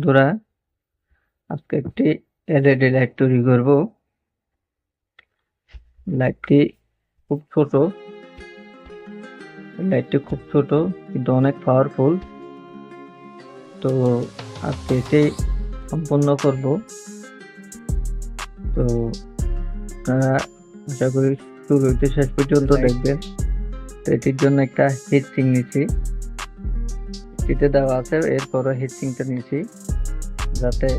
বন্ধুরা, আজকে একটি এলইডি লাইট তৈরি করব। লাইটটি খুব ছোট, কিন্তু অনেক পাওয়ারফুল। তো আজকে এটাই সম্পন্ন করব। তো আপনারা আশা করি শুরু হইতে শেষ পর্যন্ত দেখবেন। তো এটির জন্য একটা হিট সিং নিচ্ছি, এটিতে দেওয়া আছে। এরপরে হিট সিংটা নিচ্ছি যাতে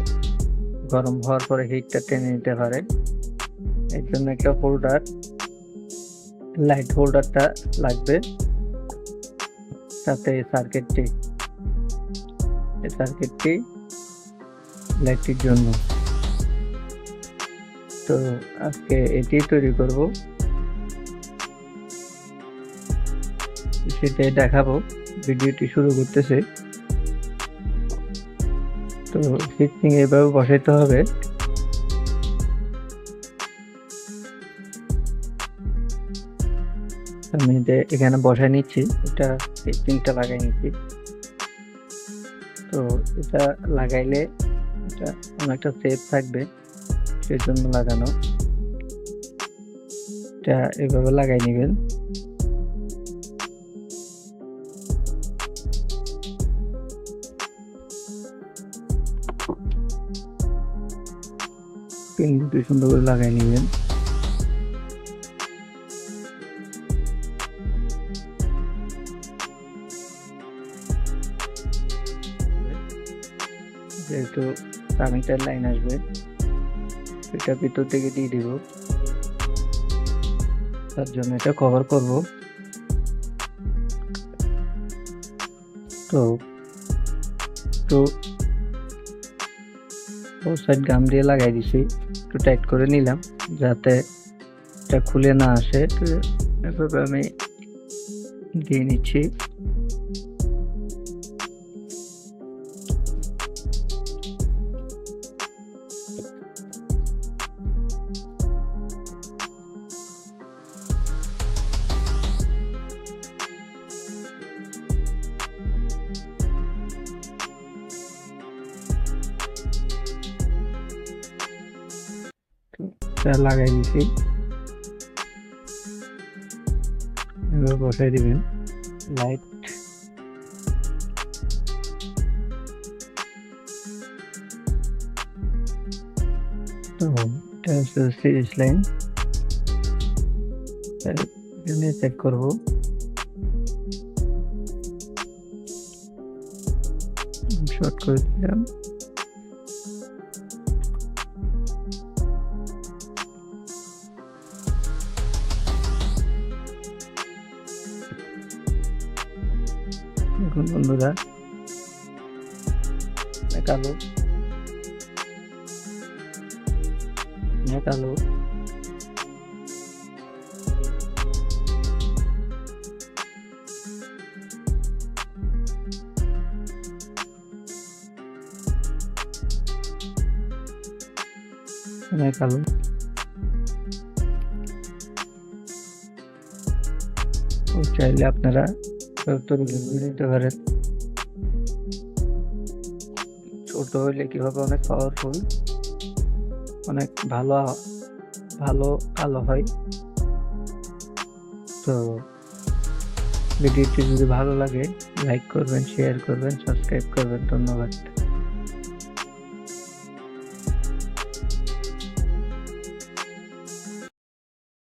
গরম হওয়ার পরে হিটটা টেনে নিতে পারে। এর জন্য একটা হোল্ডার, লাইট হোল্ডারটা লাগবে। সাথে সার্কিটটি লাইটটির জন্য। তো আজকে এটি তৈরি করব, সেটাই দেখাবো। ভিডিওটি শুরু করতেছে। তো হিটসিং এভাবে বসাইতে হবে। আমি এখানে বসাই নিচ্ছি, এটা হিটসিংটা লাগাই নিচ্ছি। তো এটা লাগাইলে এটা অনেকটা সেফ থাকবে, সেজন্য লাগানো। এটা এভাবে লাগাই নেবেন। পিন দুটো সুন্দর করে লাগাই নেবেন। যেহেতু কারেন্টের লাইন আসবে, এটা ভিতর থেকে দিয়ে দিব, তার জন্য এটা কভার করব। তো সাইড গাম দিয়ে লাগাই দিছি, একটু টাইট করে নিলাম যাতে এটা খুলে না আসে। এভাবে আমি দিয়ে নিচ্ছি। লাগাই দিছি, এবার বসাই দিবেন লাইট। তো এটা হচ্ছে সিরিজ লাইন, চেক করবো। শর্ট করে দিলাম। এখন বন্ধুরা কালো চাইলে আপনারা নিতে পারেন। ছোট হইলে কি হবে, অনেক পাওয়ারফুল, অনেক ভালো আলো হয়। তো ভিডিওটি যদি ভালো লাগে লাইক করবেন, শেয়ার করবেন, সাবস্ক্রাইব করবেন। ধন্যবাদ।